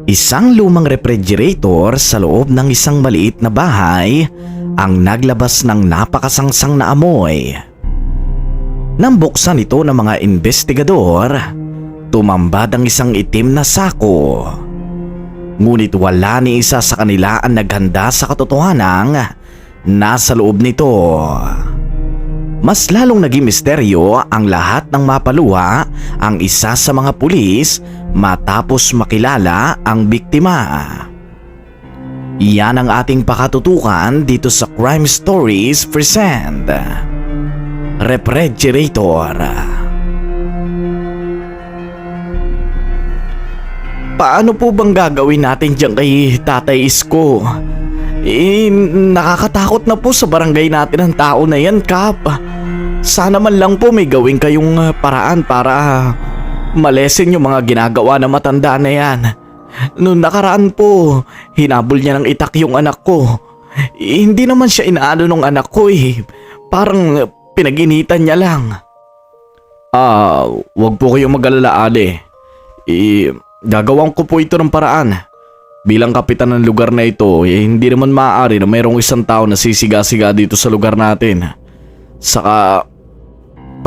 Isang lumang refrigerator sa loob ng isang maliit na bahay ang naglabas ng napakasangsang na amoy. Nang buksan ito ng mga investigador, tumambad ang isang itim na sako. Ngunit wala ni isa sa kanila ang naghanda sa katotohanang nasa loob nito. Mas lalong naging misteryo ang lahat ng mapaluha ang isa sa mga pulis matapos makilala ang biktima. Iyan ang ating pakatutukan dito sa Crime Stories present Refrigerator. Paano po bang gagawin natin dyan kay Tatay Isko? Nakakatakot na po sa barangay natin ang tao na yan, Kap. Sana man lang po may gawin kayong paraan para malesen yung mga ginagawa na matanda na yan. Noong nakaraan po, hinabol niya ng itak yung anak ko. Hindi naman siya inaano ng anak ko eh. Parang pinag-initan niya lang. Wag po kayong mag-alala, Ale. Gagawin ko po ito ng paraan. Bilang kapitan ng lugar na ito, hindi naman maaari na mayroong isang tao na sisiga-siga dito sa lugar natin. Saka,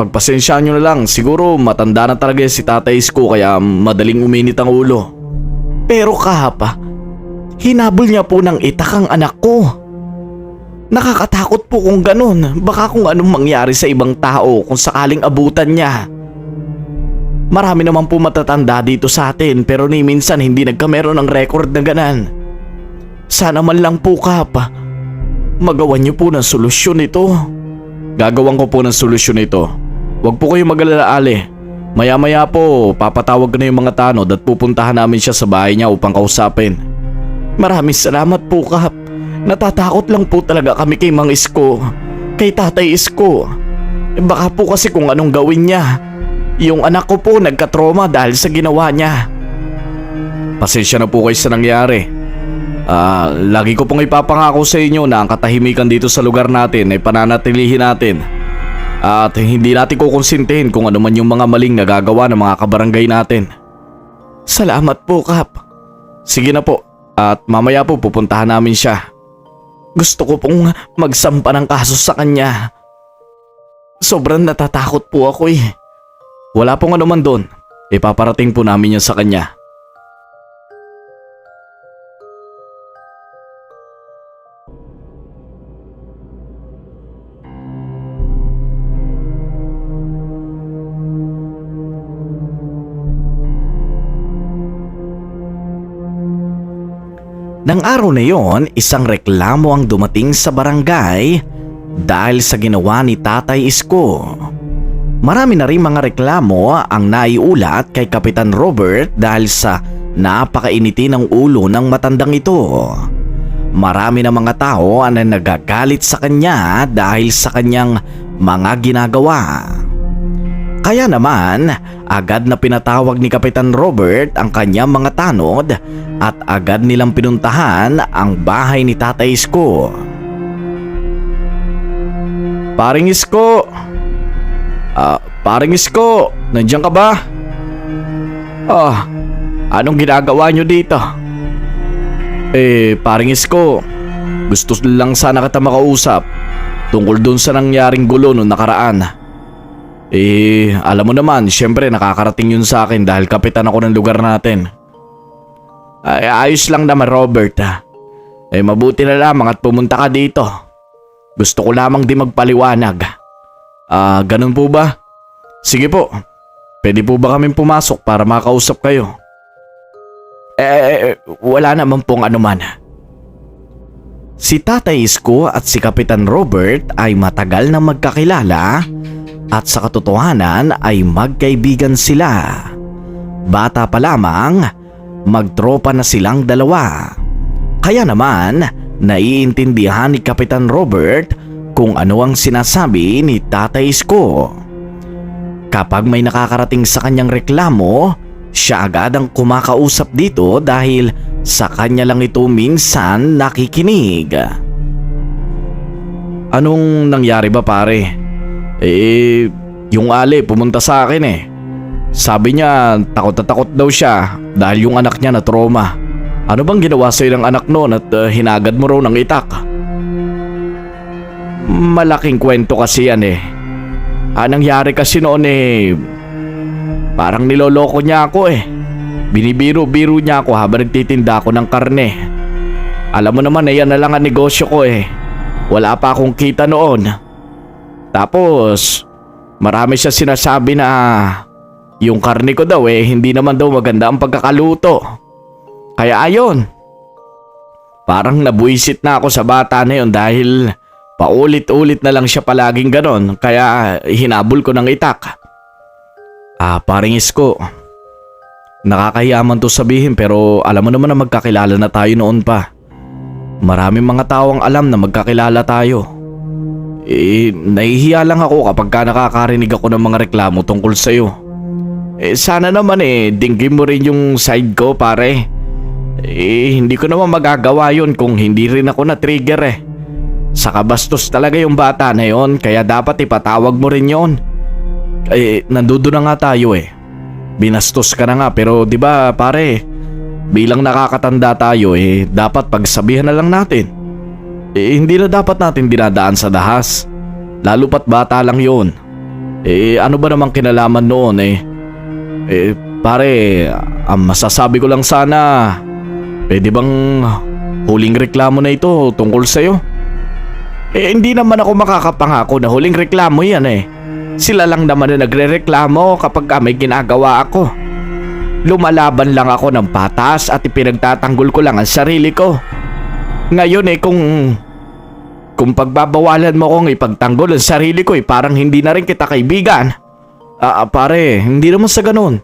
pagpasensyaan nyo na lang, siguro matanda na talaga si Tatay Isko kaya madaling uminit ang ulo. Pero Kap, hinabol niya po ng itak ang anak ko. Nakakatakot po kung ganun. Baka kung anong mangyari sa ibang tao kung sakaling abutan niya. Marami naman po matatanda dito sa atin pero ni minsan hindi nagkameron ng record na ganan. Sana man lang po, Kap, magawan niyo po ng solusyon ito. Gagawan ko po ng solusyon ito. Huwag po kayong mag-alala, Ale. Maya-maya po papatawag na yung mga tanod at pupuntahan namin siya sa bahay niya upang kausapin. Maraming salamat po, Kap. Natatakot lang po talaga kami kay Mang Isko, kay Tatay Isko. Baka po kasi kung anong gawin niya. Yung anak ko po nagka-trauma dahil sa ginawa niya. Pasensya na po kayo sa nangyari. Lagi ko pong ipapangako sa inyo na ang katahimikan dito sa lugar natin ay pananatilihin natin. At hindi natin kukonsintihin kung ano man yung mga maling nagagawa ng mga kabarangay natin. Salamat po, Kap. Sige na po. At mamaya po pupuntahan namin siya. Gusto ko pong magsampa ng kaso sa kanya. Sobrang natatakot po ako eh. Wala pong ano man doon. Ipaparating po namin yan sa kanya. Nang araw na yon, isang reklamo ang dumating sa barangay dahil sa ginawa ni Tatay Isko. Marami na rin mga reklamo ang naiulat kay Kapitan Robert dahil sa napakainiti ng ulo ng matandang ito. Marami na mga tao ang nagagalit sa kanya dahil sa kanyang mga ginagawa. Kaya naman, agad na pinatawag ni Kapitan Robert ang kanyang mga tanod at agad nilang pinuntahan ang bahay ni Tatay Isko. Paring Isko! Paring Isko, nandiyan ka ba? Anong ginagawa nyo dito? Paring Isko, gusto lang sana kita makausap tungkol dun sa nangyaring gulo nung nakaraan. Alam mo naman, syempre nakakarating yun sa akin dahil kapitan ako ng lugar natin. Ayos lang naman, Robert. Mabuti na lamang at pumunta ka dito. Gusto ko lamang di magpaliwanag. Ganun po ba? Sige po. Pwede po ba kaming pumasok para makausap kayo? Wala naman pong anuman. Si Tatay Isko at si Kapitan Robert ay matagal na magkakilala at sa katotohanan ay magkaibigan sila. Bata pa lamang, magtropa na silang dalawa. Kaya naman, naiintindihan ni Kapitan Robert kung ano ang sinasabi ni Tatay Isko. Kapag may nakakarating sa kanyang reklamo, siya agad ang kumakausap dito dahil sa kanya lang ito minsan nakikinig. Anong nangyari ba, pare? Yung Ale pumunta sa akin eh. Sabi niya takot na takot daw siya dahil yung anak niya na trauma. Ano bang ginawa sa'yo ng anak noon at hinagad mo raw ng itak? Malaking kwento kasi yan eh. Nangyari kasi noon eh, parang niloloko niya ako eh. Binibiro-biro niya ako habang nagtitinda ako ng karne. Alam mo naman yan na lang ang negosyo ko eh. Wala pa akong kita noon. Tapos, marami siya sinasabi na yung karne ko daw eh, hindi naman daw maganda ang pagkakaluto. Kaya ayon, parang nabuisit na ako sa bata na yun dahil paulit-ulit na lang siya palaging ganon, kaya hinabol ko ng itak. Paring Isko, nakakahiyaman to sabihin pero alam mo naman na magkakilala na tayo noon pa. Maraming mga tao ang alam na magkakilala tayo. Nahihiya lang ako kapag nakakarinig ako ng mga reklamo tungkol sa'yo. Sana naman dinggin mo rin yung side ko pare. Hindi ko naman magagawa yun kung hindi rin ako na-trigger eh. Saka bastos talaga yung bata na yon, kaya dapat ipatawag mo rin yon. Nandoon na nga tayo eh. Binastos ka na nga pero di ba pare, bilang nakakatanda tayo dapat pagsabihan na lang natin. Hindi na dapat natin dinadaan sa dahas. Lalo pat bata lang yon. Ano ba namang kinalaman noon pare, ang masasabi ko lang sana, pwede bang huling reklamo na ito tungkol sa'yo? Hindi naman ako makakapangako na huling reklamo yan eh. Sila lang naman na nagre-reklamo kapag may ginagawa ako. Lumalaban lang ako ng patas at ipinagtatanggol ko lang ang sarili ko. Ngayon kung pagbabawalan mo kong ipagtanggol ang sarili ko parang hindi na rin kita kaibigan. Pare, hindi naman sa ganun.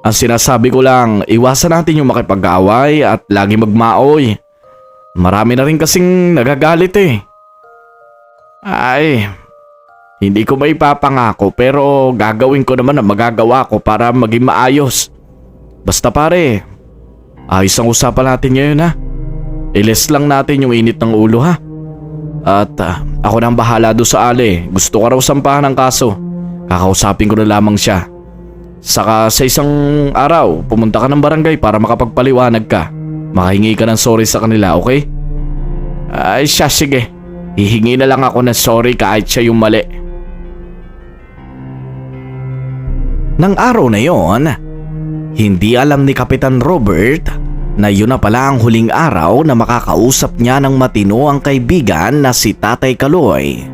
Ang sinasabi ko lang, iwasan natin yung makipag-away at lagi magmaoy. Marami na rin kasing nagagalit eh. Hindi ko maipapangako pero gagawin ko naman ang magagawa ko para maging maayos. Basta pare, ayos ang usapan natin ngayon ha. Iles lang natin yung init ng ulo ha. At ako nang bahala doon sa Ale. Gusto ko raw sampahan ng kaso. Kakausapin ko na lamang siya. Saka sa isang araw, pumunta ka ng barangay para makapagpaliwanag ka. Makahingi ka ng sorry sa kanila, okay? Siya sige. Hihingi na lang ako ng sorry kahit siya yung mali. Nang araw na yon, hindi alam ni Kapitan Robert na yun na pala ang huling araw na makakausap niya ng matino ang kaibigan na si Tatay Kaloy.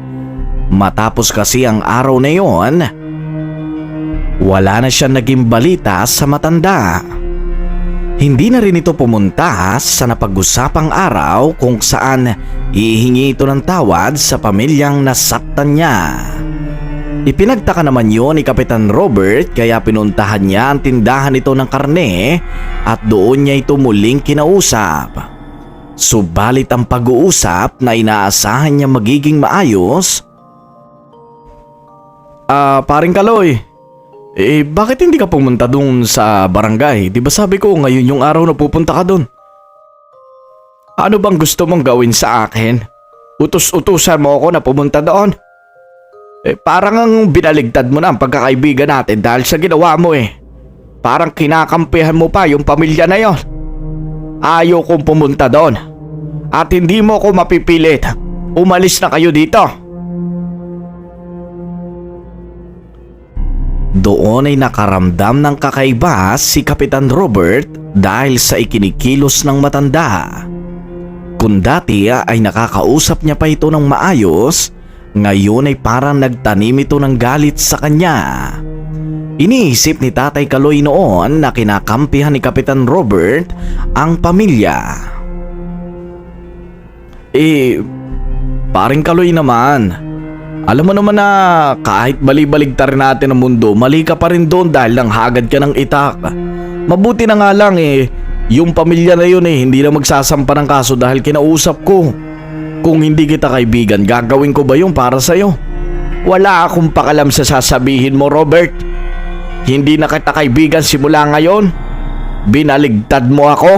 Matapos kasi ang araw na yon, wala na siya naging balita sa matanda. Hindi na rin ito pumunta sa napag-usapang araw kung saan ihingi ito ng tawad sa pamilyang nasaktan niya. Ipinagtaka naman yun ni Kapitan Robert kaya pinuntahan niya ang tindahan nito ng karne at doon niya ito muling kinausap. Subalit ang pag-uusap na inaasahan niya magiging maayos. Paring Kaloy, bakit hindi ka pumunta doon sa barangay? Di ba sabi ko ngayon yung araw na pupunta ka doon? Ano bang gusto mong gawin sa akin? Utos-utusan mo ako na pumunta doon? Parang ang binaligtad mo na ang pagkakaibigan natin dahil sa ginawa mo Parang kinakampihan mo pa yung pamilya na yon. Ayaw kong pumunta doon. At hindi mo ko mapipilit. Umalis na kayo dito. Doon ay nakaramdam ng kakaiba si Kapitan Robert dahil sa ikinikilos ng matanda. Kung dati ay nakakausap niya pa ito ng maayos, ngayon ay parang nagtanim ito ng galit sa kanya. Iniisip ni Tatay Kaloy noon na kinakampihan ni Kapitan Robert ang pamilya. Paring Kaloy naman, alam mo naman na kahit bali-baligtad rin natin ang mundo, mali ka pa rin doon dahil nang hagad ka ng itak. Mabuti na nga lang yung pamilya na yun hindi na magsasampa ng kaso dahil kinausap ko. Kung hindi kita kaibigan, gagawin ko ba yung para sa'yo? Wala akong pakalam sa sasabihin mo, Robert. Hindi na kita kaibigan simula ngayon. Binaligtad mo ako.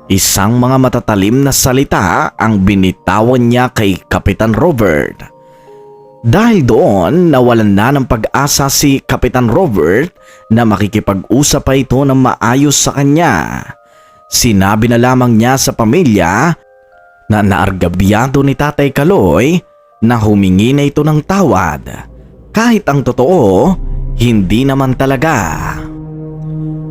Isang mga matatalim na salita ang binitawan niya kay Kapitan Robert. Dahil doon, nawalan na ng pag-asa si Kapitan Robert na makikipag-usap pa ito ng maayos sa kanya. Sinabi na lamang niya sa pamilya na naargabyado ni Tatay Kaloy na humingi na ito ng tawad. Kahit ang totoo, hindi naman talaga.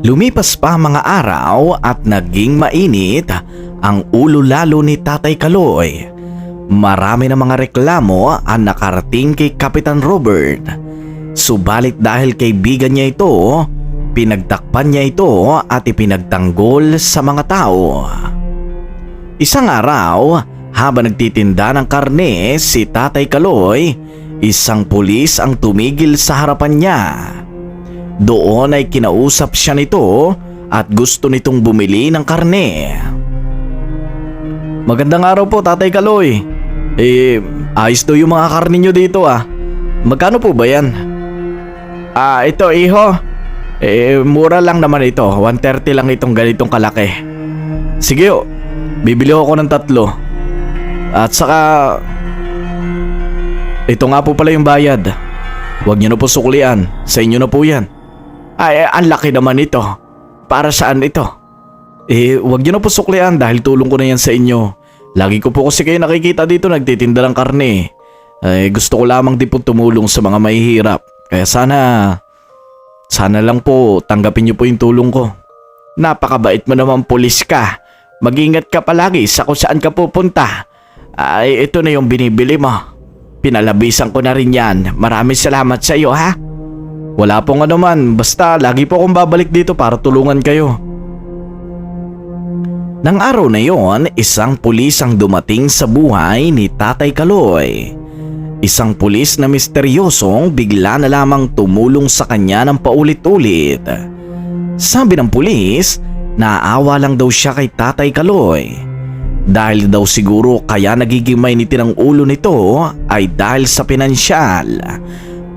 Lumipas pa mga araw at naging mainit ang ulo lalo ni Tatay Kaloy. Marami na mga reklamo ang nakarating kay Kapitan Robert. Subalit dahil kaibigan niya ito, pinagtakpan niya ito at ipinagtanggol sa mga tao. Isang araw, habang nagtitinda ng karne si Tatay Kaloy, isang pulis ang tumigil sa harapan niya. Doon ay kinausap siya nito at gusto nitong bumili ng karne. Magandang araw po, Tatay Kaloy. Ayos daw yung mga karne nyo dito ah. Magkano po ba yan? Ito iho. Mura lang naman ito. 130 lang itong ganitong kalaki. Sige o, bibili ako ng 3. At saka, ito nga po pala yung bayad. Huwag nyo na po suklian. Sa inyo na po yan. Ang laki naman ito. Para saan ito? Huwag nyo na po suklian dahil tulong ko na yan sa inyo. Lagi ko po kasi kayo nakikita dito nagtitinda ng karne. Gusto ko lamang din po tumulong sa mga mahihirap. Kaya sana lang po tanggapin niyo po yung tulong ko. Napakabait mo naman, pulis ka. Mag-ingat ka palagi sa kung saan ka pupunta. Ito na yung binibili mo. Pinalabisan ko na rin yan. Maraming salamat sa iyo ha. Wala pong anuman, basta lagi po akong babalik dito para tulungan kayo. Nang araw na yon, isang pulis ang dumating sa buhay ni Tatay Kaloy. Isang pulis na misteryosong bigla na lamang tumulong sa kanya ng paulit-ulit. Sabi ng pulis, naawa lang daw siya kay Tatay Kaloy. Dahil daw siguro kaya nagiging mainitin ang ulo nito ay dahil sa pinansyal.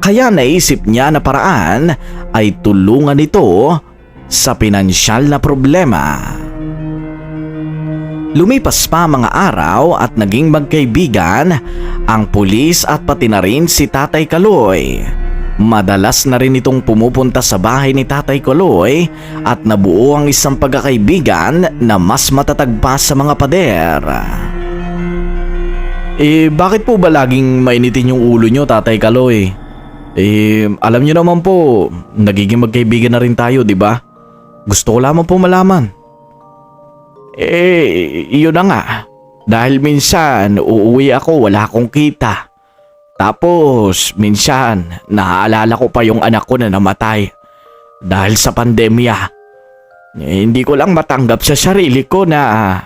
Kaya naisip niya na paraan ay tulungan ito sa pinansyal na problema. Lumipas pa mga araw at naging magkaibigan ang pulis at pati na rin si Tatay Kaloy. Madalas na rin itong pumupunta sa bahay ni Tatay Kaloy at nabuo ang isang pagkakaibigan na mas matatag pa sa mga pader. Bakit po ba laging mainitin yung ulo nyo, Tatay Kaloy? Alam nyo naman po, nagiging magkaibigan na rin tayo, di ba? Gusto ko lamang po malaman. Iyon na nga. Dahil minsan uuwi ako, wala akong kita. Tapos minsan naaalala ko pa yung anak ko na namatay dahil sa pandemya. Hindi ko lang matanggap sa sarili ko na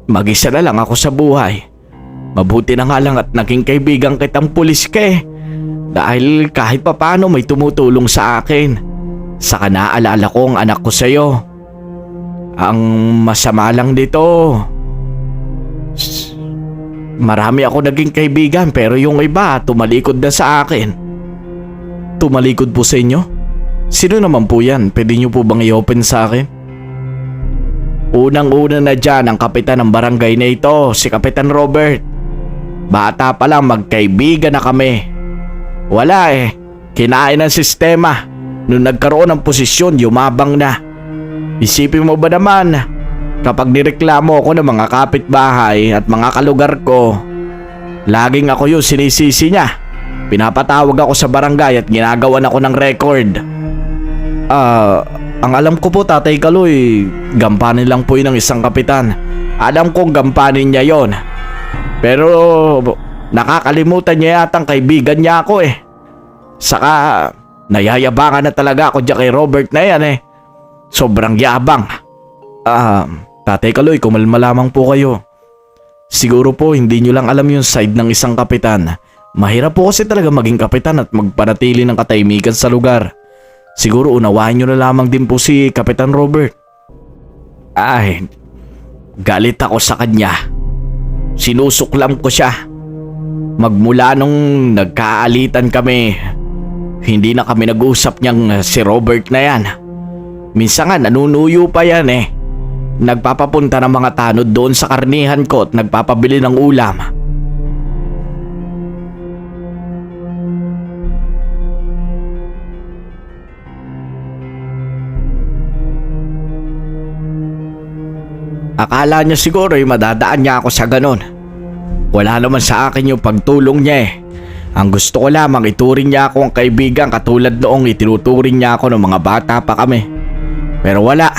mag-isa na lang ako sa buhay. Mabuti na nga lang at naging kaibigan kitang pulis ka eh. Dahil kahit papano may tumutulong sa akin. Saka naalala ko ang anak ko sa'yo. Ang masama lang dito, marami ako naging kaibigan pero yung iba tumalikod na sa akin. Tumalikod po sa inyo? Sino naman po yan? Pwede niyo po bang i-open sa akin? Unang-una na dyan ang kapitan ng barangay na ito, si Kapitan Robert. Bata pa lang magkaibigan na kami. Wala kinain ng sistema. Nung nagkaroon ng posisyon, yumabang na. Isipin mo ba naman, kapag nireklamo ako ng mga kapitbahay at mga kalugar ko, laging ako yung sinisisi niya. Pinapatawag ako sa barangay at ginagawan ako ng record. Ang alam ko po, Tatay Kaloy, gampanin lang po yun ng isang kapitan. Alam kong gampanin niya yon. Pero nakakalimutan niya yatang kaibigan niya ako eh. Saka nayayabangan na talaga ako dyan kay Robert na yan eh. Sobrang yabang. Tatay Kaloy, kumalma lamang po kayo. Siguro po hindi nyo lang alam yung side ng isang kapitan. Mahirap po kasi talaga maging kapitan at magpanatili ng katahimikan sa lugar. Siguro unawain nyo na lamang din po si Kapitan Robert. Galit ako sa kanya. Sinusuklam ko siya. Magmula nung nagkaalitan kami, hindi na kami nag-usap niyang si Robert na yan. Minsan nga nanunuyo pa yan eh. Nagpapapunta ng mga tanod doon sa karnihan ko at nagpapabili ng ulam. Akala niya siguro madadaan niya ako sa ganon. Wala naman sa akin yung pagtulong niya eh. Ang gusto ko lamang ituring niya ako ang kaibigan katulad noong itinuturing niya ako ng mga bata pa kami. Pero wala.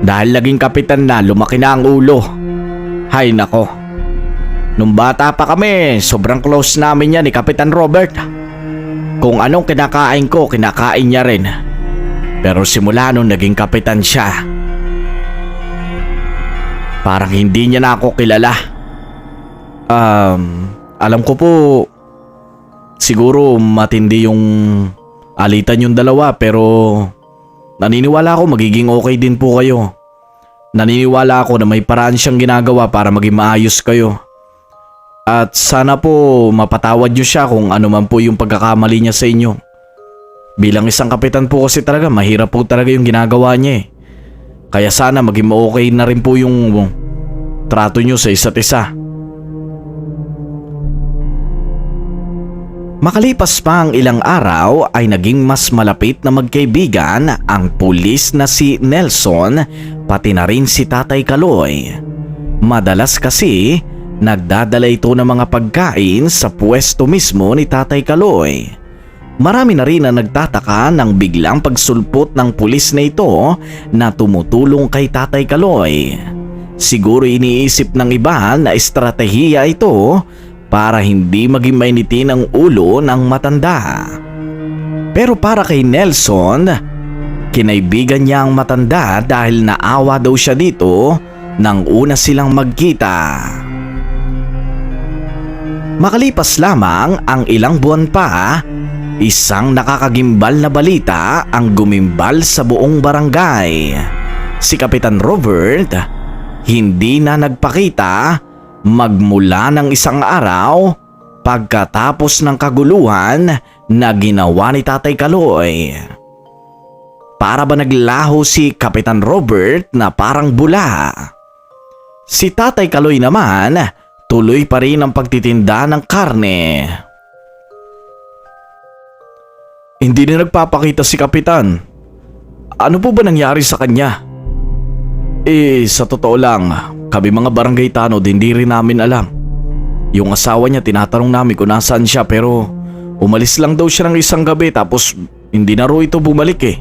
Dahil naging kapitan na, lumaki na ang ulo. Hay nako. Nung bata pa kami, sobrang close namin yan ni Kapitan Robert. Kung anong kinakain ko, kinakain niya rin. Pero simula nung naging kapitan siya, parang hindi niya na ako kilala. Alam ko po, siguro matindi yung alitan yung dalawa pero naniniwala ako magiging okay din po kayo. Naniniwala ako na may paraan siyang ginagawa para maging maayos kayo. At sana po mapatawad niyo siya kung ano man po yung pagkakamali niya sa inyo. Bilang isang kapitan po kasi talaga mahirap po talaga yung ginagawa niya eh. Kaya sana maging okay na rin po yung trato niyo sa isa't isa. Makalipas pa ang ilang araw ay naging mas malapit na magkaibigan ang pulis na si Nelson pati na rin si Tatay Kaloy. Madalas kasi nagdadala ito ng mga pagkain sa pwesto mismo ni Tatay Kaloy. Marami na rin na nagtataka ng biglang pagsulpot ng pulis na ito na tumutulong kay Tatay Kaloy. Siguro iniisip ng iba na estratehiya ito para hindi maging mainitin ang ulo ng matanda. Pero para kay Nelson, kinaibigan niya ang matanda dahil naawa daw siya dito nang una silang magkita. Makalipas lamang ang ilang buwan pa, isang nakakagimbal na balita ang gumimbal sa buong barangay. Si Kapitan Robert hindi na nagpakita magmula ng isang araw pagkatapos ng kaguluhan na ginawa ni Tatay Kaloy. Para ba naglaho si Kapitan Robert na parang bula? Si Tatay Kaloy naman tuloy pa rin ang pagtitinda ng karne. Hindi na nagpapakita si Kapitan. Ano po ba nangyari sa kanya? Sa totoo lang, kami mga barangay tanod hindi rin namin alam. Yung asawa niya tinatanong namin kung nasaan siya pero umalis lang daw siya ng isang gabi tapos hindi na raw ito bumalik eh.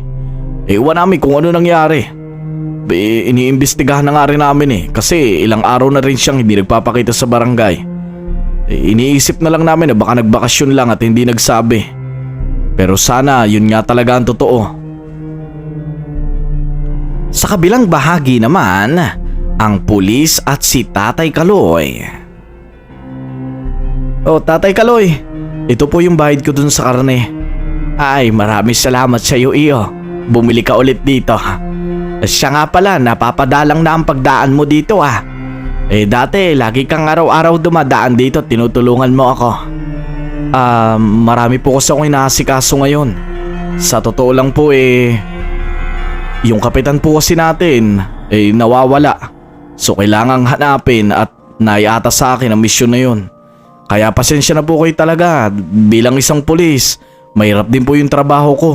Ewan namin kung ano nangyari. Iniimbestigahan na nga rin namin kasi ilang araw na rin siyang hindi nagpapakita sa barangay. Iniisip na lang namin na baka nagbakasyon lang at hindi nagsabi. Pero sana yun nga talaga ang totoo. Sa kabilang bahagi naman, ang pulis at si Tatay Kaloy. Oh, Tatay Kaloy, ito po yung bayad ko dun sa karne. Ay, maraming salamat sa iyo, iyo. Bumili ka ulit dito. Siya nga pala, napapadalang na ang pagdaan mo dito ah. Dati, lagi kang araw-araw dumadaan dito at tinutulungan mo ako. Marami po kasi akong inaasikaso ngayon. Sa totoo lang po yung kapitan po kasi natin nawawala. So kailangang hanapin at naiata sa akin ang misyon na yun. Kaya pasensya na po kayo talaga. Bilang isang pulis, mahirap din po yung trabaho ko.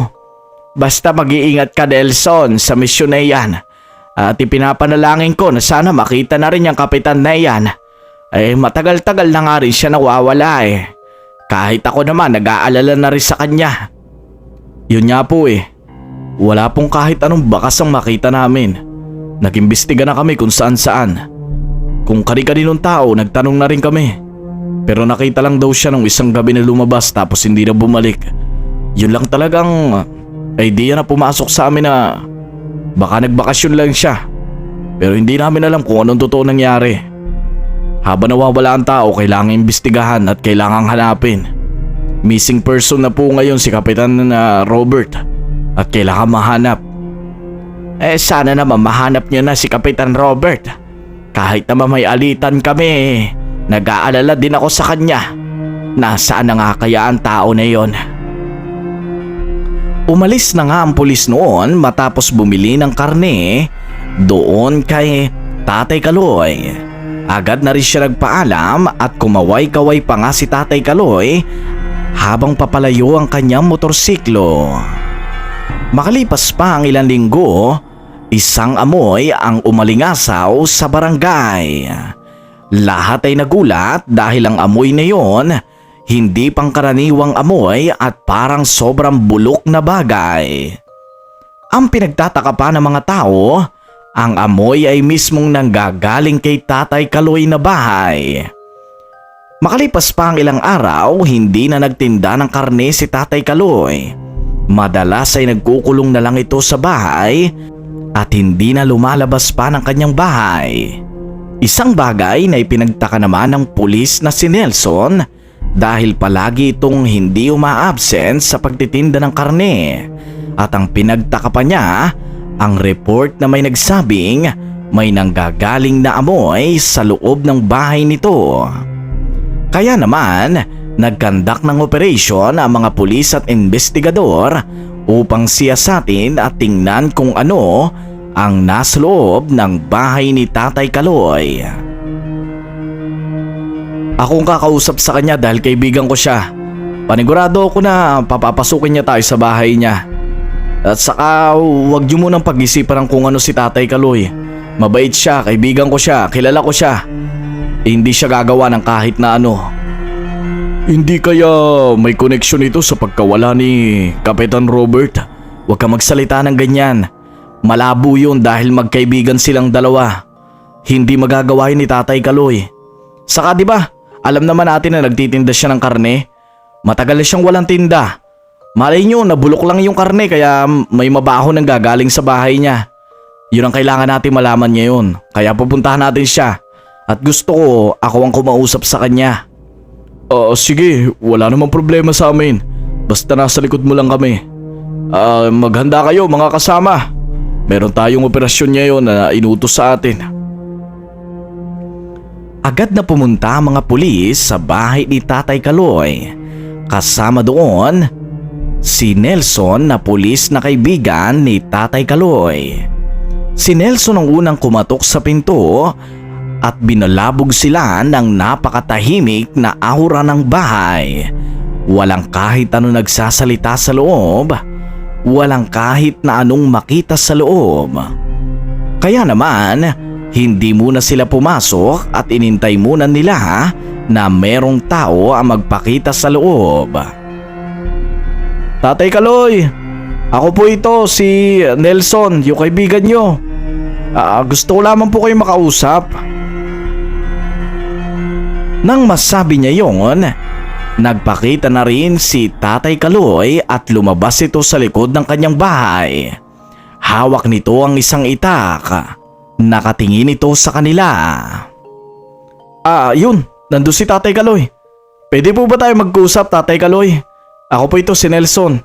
Basta mag-iingat ka, Nelson, sa misyon na iyan. At ipinapanalangin ko na sana makita na rin yung kapitan na iyan. Matagal-tagal na nga rin siya nawawala Kahit ako naman nag-aalala na rin sa kanya. Yun nga po wala pong kahit anong bakas ang makita namin. Nag-imbestiga na kami kung saan-saan. Kung kani-kaninong tao, nagtanong na rin kami. Pero nakita lang daw siya nung isang gabi na lumabas tapos hindi na bumalik. Yun lang talagang idea na pumasok sa amin na baka nagbakasyon lang siya. Pero hindi namin alam kung anong totoo nangyari. Habang nawawala ang tao, kailangan imbestigahan at kailangang hanapin. Missing person na po ngayon si Kapitan Robert at kailangan mahanap. Sana naman mahanap niyo na si Kapitan Robert. Kahit naman may alitan kami, nag-aalala din ako sa kanya. Nasaan na nga kaya ang tao na yon? Umalis na nga ang pulis noon matapos bumili ng karne doon kay Tatay Kaloy. Agad na rin siya nagpaalam at kumaway-kaway pa nga si Tatay Kaloy habang papalayo ang kanyang motorsiklo. Makalipas pa ang ilang linggo, isang amoy ang umalingasaw sa barangay. Lahat ay nagulat dahil ang amoy na yon hindi pangkaraniwang amoy at parang sobrang bulok na bagay. Ang pinagtataka pa ng mga tao, ang amoy ay mismong nanggagaling kay Tatay Kaloy na bahay. Makalipas pa ang ilang araw, hindi na nagtinda ng karne si Tatay Kaloy. Madalas ay nagkukulong na lang ito sa bahay at hindi na lumalabas pa ng kanyang bahay. Isang bagay na ipinagtaka naman ng pulis na si Nelson dahil palagi itong hindi uma-absent sa pagtitinda ng karne. At ang pinagtaka pa niya, ang report na may nagsabing may nanggagaling na amoy sa loob ng bahay nito. Kaya naman, nagkandak ng operasyon ang mga pulis at investigador upang siyasatin at tingnan kung ano ang nasa loob ng bahay ni Tatay Kaloy. Akong kakausap sa kanya dahil kaibigan ko siya. Panigurado ako na papapasukin niya tayo sa bahay niya. At saka huwag niyo munang pag-isipan ng kung ano si Tatay Kaloy. Mabait siya, kaibigan ko siya, kilala ko siya. Hindi siya gagawa ng kahit na ano. Hindi kaya may koneksyon ito sa pagkawala ni Kapitan Robert? Huwag ka magsalita ng ganyan. Malabo yun dahil magkaibigan silang dalawa. Hindi magagawa yun ni Tatay Kaloy. Saka di ba, alam naman natin na nagtitinda siya ng karne. Matagal na siyang walang tinda. Malay nyo, nabulok lang yung karne kaya may mabaho nang gagaling sa bahay niya. Yun ang kailangan natin malaman ngayon. Kaya pupuntahan natin siya. At gusto ko, ako ang kumausap sa kanya. Sige, wala namang problema sa amin. Basta nasa likod mo lang kami. Maghanda kayo mga kasama. Meron tayong operasyon ngayon na inutos sa atin. Agad na pumunta ang mga pulis sa bahay ni Tatay Kaloy. Kasama doon si Nelson na pulis na kaibigan ni Tatay Kaloy. Si Nelson ang unang kumatok sa pinto at binalabog sila ng napakatahimik na aura ng bahay. Walang kahit ano nagsasalita sa loob. Walang kahit na anong makita sa loob. Kaya naman, hindi muna sila pumasok at inintay muna nila na merong tao ang magpakita sa loob. Tatay Kaloy, ako po ito, si Nelson, yung kaibigan nyo. Gusto ko lamang po kayo makausap. Nang masabi niya yon, nagpakita na rin si Tatay Kaloy at lumabas ito sa likod ng kanyang bahay. Hawak nito ang isang itak. Nakatingin ito sa kanila. Yun, nandun si Tatay Kaloy. Pwede po ba tayo mag-usap, Tatay Kaloy? Ako po ito si Nelson.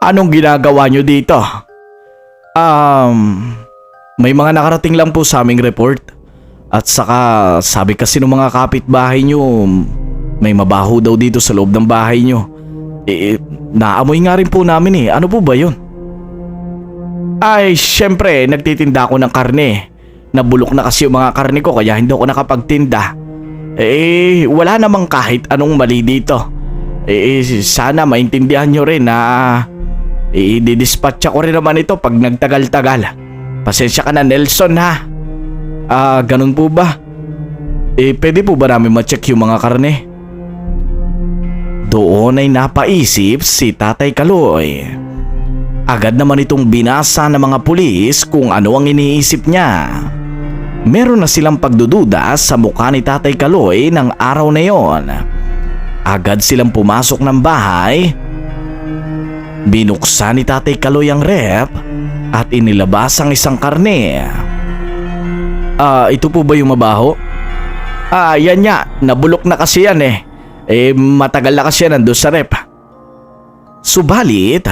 Anong ginagawa nyo dito? May mga nakarating lang po sa aming report. At saka sabi kasi ng mga kapitbahay nyo, may mabaho daw dito sa loob ng bahay nyo. Naamoy nga rin po namin eh. Ano po ba yun? Ay, syempre, nagtitinda ako ng karne. Nabulok na kasi yung mga karne ko kaya hindi ako nakapagtinda. Wala namang kahit anong mali dito. Sana maintindihan nyo rin na didispatcha ko rin naman ito pag nagtagal-tagal. Pasensya ka na, Nelson, ha? Ganun po ba? Pwede po ba namin ma-check yung mga karne? Doon ay napaisip si Tatay Kaloy. Agad naman itong binasa ng mga pulis kung ano ang iniisip niya. Meron na silang pagdududa sa mukha ni Tatay Kaloy ng araw na yon. Agad silang pumasok ng bahay. Binuksan ni Tatay Kaloy ang rep at inilabas ang isang karne. Ito po ba yung mabaho? Yan nga, nabulok na kasi yan eh. Matagal na kasi yan nandun sa rep. Subalit,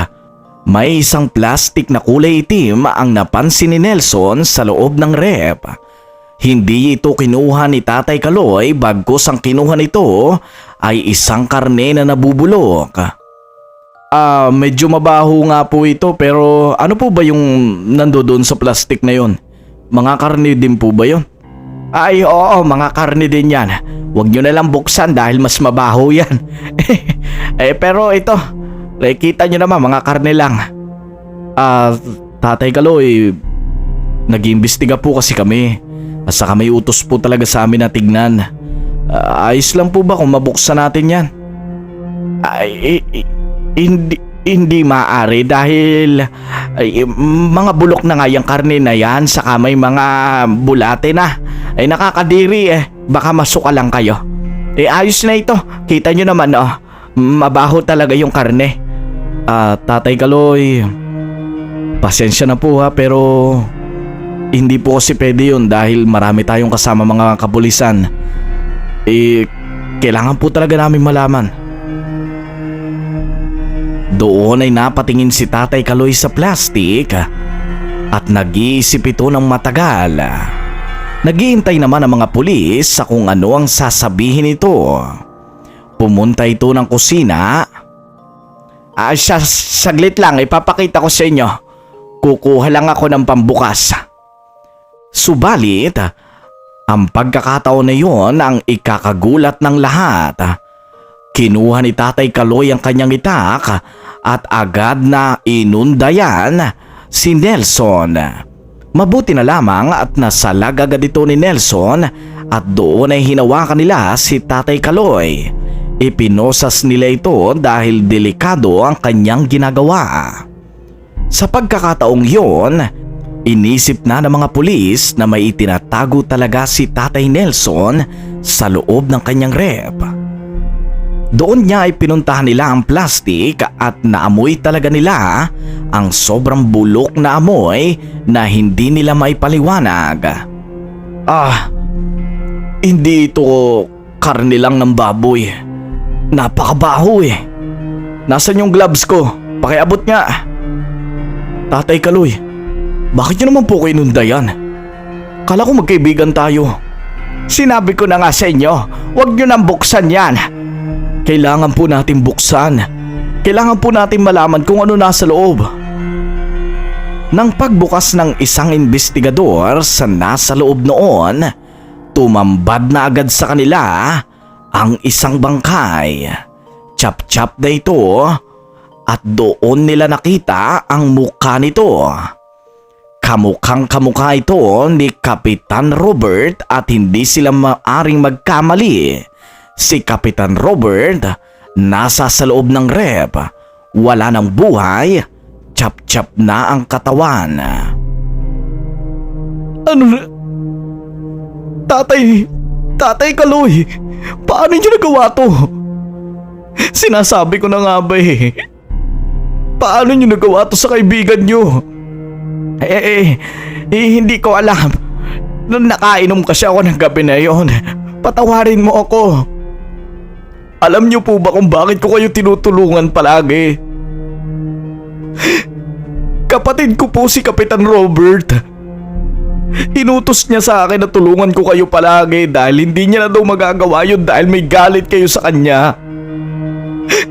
may isang plastic na kulay itim ang napansin ni Nelson sa loob ng rep. Hindi ito kinuha ni Tatay Kaloy bagkus ang kinuha nito ay isang karne na nabubulok. Medyo mabaho nga po ito pero ano po ba yung nandoon sa plastic na yon? Mga karne din po ba yon? Ay oo, mga karne din yan. Huwag nyo na lang buksan dahil mas mabaho yan. Pero ito, kita nyo naman mga karne lang. Tatay Kaloy, nag-iimbestiga po kasi kami. At saka may utos po talaga sa amin na tignan. Ayos lang po ba kung mabuksan natin yan? Hindi maaari dahil mga bulok na nga yung karne na yan, saka may mga bulate na. Nakakadiri baka masuka lang kayo. Ayos na ito, kita nyo naman mabaho talaga yung karne. Tatay Kaloy, pasensya na po pero hindi po kasi pwede yun dahil marami tayong kasama mga kapulisan. Kailangan po talaga namin malaman. Doon ay napatingin si Tatay Kaloy sa plastik at nag-iisip ito ng matagal. Naghihintay naman ang mga pulis sa kung ano ang sasabihin nito. Pumunta ito ng kusina. Saglit lang, ipapakita ko sa inyo. Kukuha lang ako ng pambukas. Subalit, ang pagkakataon na yon ang ikakagulat ng lahat. Kinuha ni Tatay Kaloy ang kanyang itak at agad na inundayan si Nelson. Mabuti na lamang at nasalag agad ito ni Nelson at doon ay hinawakan nila si Tatay Kaloy. Ipinosas nila ito dahil delikado ang kanyang ginagawa. Sa pagkakataong yon, inisip na ng mga pulis na may itinatago talaga si Tatay Nelson sa loob ng kanyang rep. Doon niya ay pinuntahan nila ang plastik at naamoy talaga nila ang sobrang bulok na amoy na hindi nila maipaliwanag. Hindi ito karne lang ng baboy. Napakabaho Nasaan yung gloves ko? Pakiabot nga. Tatay Kaloy, bakit niyo naman po ko inundayan? Kala ko magkaibigan tayo. Sinabi ko na nga sa inyo, huwag niyo nang buksan yan. Kailangan po natin buksan. Kailangan po natin malaman kung ano nasa loob. Nang pagbukas ng isang investigador sa nasa loob noon, tumambad na agad sa kanila ang isang bangkay. Chap-chap na ito at doon nila nakita ang mukha nito. Kamukhang kamukha ito ni Kapitan Robert at hindi sila maaring magkamali. Si Kapitan Robert nasa sa loob ng rep, wala ng buhay, chap-chap na ang katawan. Ano na? Tatay Kaloy, paano niyo nagawa to? Sinasabi ko na nga ba Paano niyo nagawa to sa kaibigan niyo? Hindi ko alam. Nung nakainom kasi ako ng gabi na yon, patawarin mo ako. Alam niyo po ba kung bakit ko kayo tinutulungan palagi? Kapatid ko po si Kapitan Robert. Inutos niya sa akin na tulungan ko kayo palagi dahil hindi niya na daw magagawa yun dahil may galit kayo sa kanya.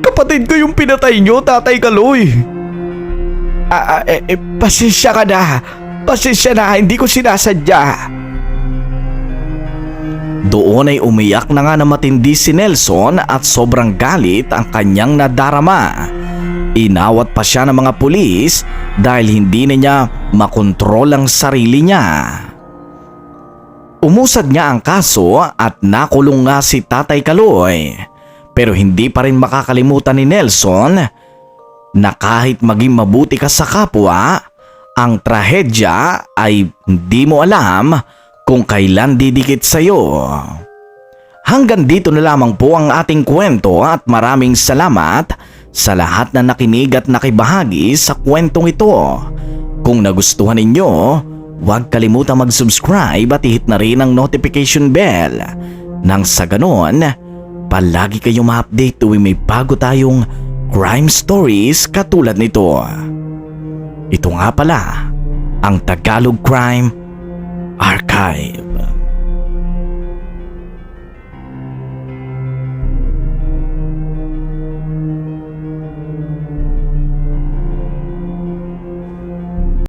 Kapatid ko yung pinatay niyo, Tatay Kaloy. Pasensya ka na. Pasensya na, hindi ko sinasadya. Doon ay umiyak na nga na matindi si Nelson at sobrang galit ang kanyang nadarama. Inawat pa siya ng mga pulis dahil hindi na niya makontrol ang sarili niya. Umusad nga ang kaso at nakulong nga si Tatay Kaloy. Pero hindi pa rin makakalimutan ni Nelson na kahit maging mabuti ka sa kapwa, ang trahedya ay hindi mo alam kung kailan didikit sa'yo. Hanggang dito na lamang po ang ating kwento at maraming salamat sa lahat na nakinig at nakibahagi sa kwentong ito. Kung nagustuhan ninyo, huwag kalimutang mag-subscribe at i-hit na rin ang notification bell. Nang sa ganon, palagi kayong ma-update tuwing may bago tayong crime stories katulad nito. Ito nga pala ang Tagalog Crime Archive.